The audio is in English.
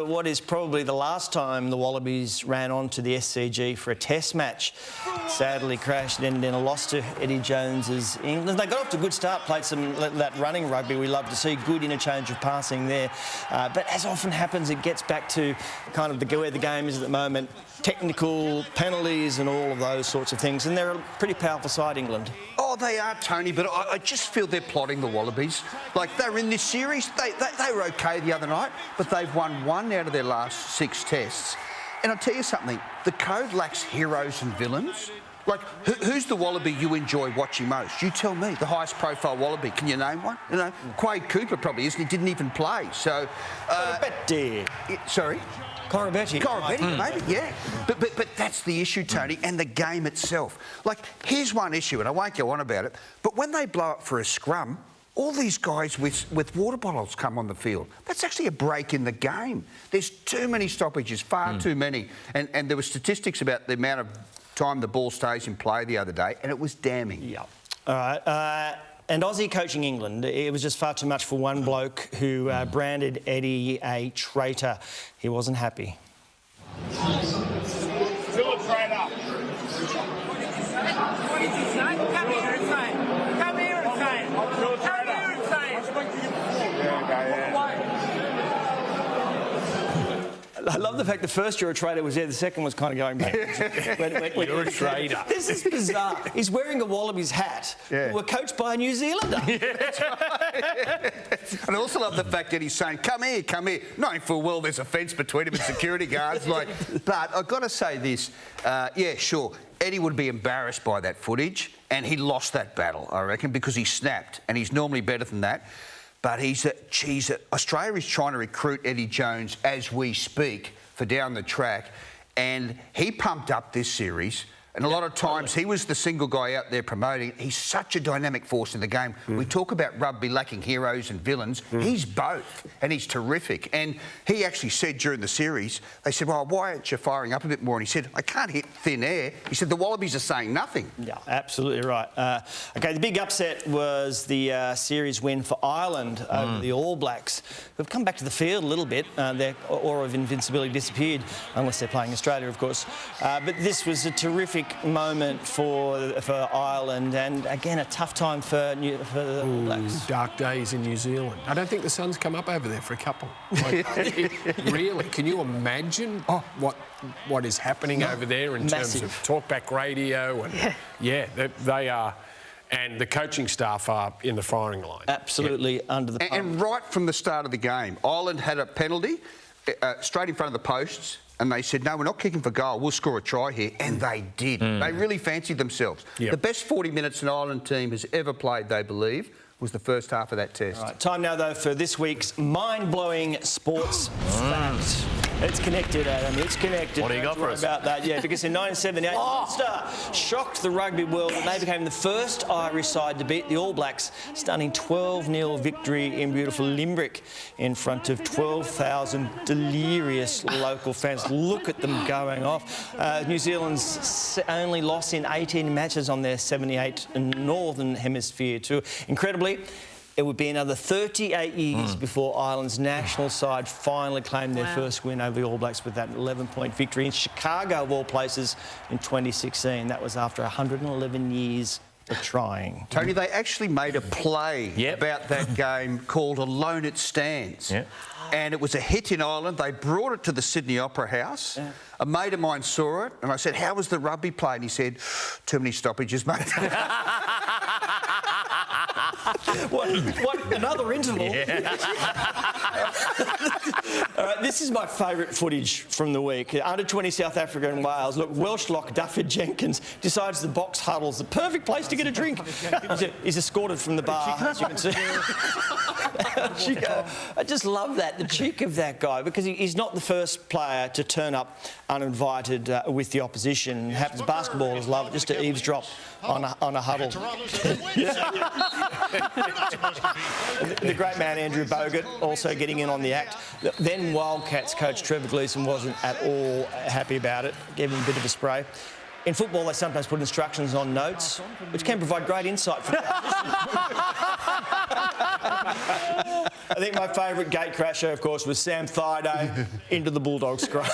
What is probably the last time the Wallabies ran on to the SCG for a test match. Sadly crashed and ended in a loss to Eddie Jones's England. They got off to a good start, played some that running rugby we love to see, good interchange of passing there. But as often happens, it gets back to kind of where the game is at the moment, technical penalties and all of those sorts of things. And they're a pretty powerful side, England. Oh, they are, Tony, but I just feel they're plotting the Wallabies. Like, they're in this series. They were OK the other night, but they've won one out of their last 6 tests. And I'll tell you something, the code lacks heroes and villains. Like, who's the Wallaby you enjoy watching most? You tell me, the highest profile Wallaby. Can you name one? You know, Quade Cooper probably isn't. He didn't even play, so... Sorry? Corabetti, maybe, yeah. But that's the issue, Tony, and the game itself. Like, here's one issue, and I won't go on about it, but when they blow up for a scrum, all these guys with water bottles come on the field. That's actually a break in the game. There's too many stoppages, far too many. And there were statistics about the amount of time the ball stays in play the other day, and it was damning. Yeah. All right. And Aussie coaching England, it was just far too much for one bloke who branded Eddie a traitor. He wasn't happy. Still a traitor. What did you say? Come here and say it. Come here and say it. Come here and say it. I love the fact the first you're a traitor was there, the second was kind of going back. You're a traitor. This is bizarre. He's wearing a Wallabies hat. Yeah. We're coached by a New Zealander. And I also love the fact that he's saying, come here, knowing full well there's a fence between him and security guards. But I've got to say this, yeah, sure, Eddie would be embarrassed by that footage, and he lost that battle, I reckon, because he snapped, and he's normally better than that. But Australia is trying to recruit Eddie Jones as we speak for down the track, and he pumped up this series. And a lot of times he was the single guy out there promoting. He's such a dynamic force in the game. We talk about rugby lacking heroes and villains. He's both, and he's terrific. And he actually said during the series, they said, well, why aren't you firing up a bit more? And he said, I can't hit thin air. He said, the Wallabies are saying nothing. Yeah, absolutely right. OK, the big upset was the series win for Ireland over the All Blacks, who've come back to the field a little bit. Their aura of invincibility disappeared, unless they're playing Australia, of course. But this was a terrific moment for Ireland, and again a tough time for the All Blacks. Dark days in New Zealand. I don't think the sun's come up over there for a couple. Really, can you imagine what is happening over there in terms of talkback radio? And they are. And the coaching staff are in the firing line. Absolutely under the pump. And right from the start of the game, Ireland had a penalty straight in front of the posts. And they said, no, we're not kicking for goal. We'll score a try here. And they did. They really fancied themselves. Yep. The best 40 minutes an Ireland team has ever played, they believe, was the first half of that test. Right, time now, though, for this week's mind-blowing sports fact. It's connected, Adam. It's connected. What do you got for us? About that, yeah, because in 1978, Munster shocked the rugby world and they became the first Irish side to beat the All Blacks. Stunning 12-0 victory in beautiful Limerick in front of 12,000 delirious local fans. Look at them going off. New Zealand's only loss in 18 matches on their 78 Northern Hemisphere tour. Incredibly, it would be another 38 years before Ireland's national side finally claimed their first win over the All Blacks with that 11-point victory in Chicago, of all places, in 2016. That was after 111 years of trying. Tony, they actually made a play about that game called Alone It Stands. And it was a hit in Ireland. They brought it to the Sydney Opera House. A mate of mine saw it, and I said, how was the rugby play? And he said, too many stoppages, mate. What another interval. All right, this is my favourite footage from the week. Under 20 South Africa and Wales. Look, Welsh lock Duffy Jenkins decides the box huddle's the perfect place to get a drink. He's escorted from the bar, as you can see. I just love that, the cheek of that guy, because he's not the first player to turn up uninvited with the opposition. Happens basketballers love it, just to eavesdrop on a huddle. The great man Andrew Bogut also getting in on the act. Then Wildcats coach Trevor Gleeson wasn't at all happy about it, gave him a bit of a spray. In football, they sometimes put instructions on notes, which can provide great insight for the I think my favourite gate crasher, of course, was Sam Thaiday into the Bulldog scrum.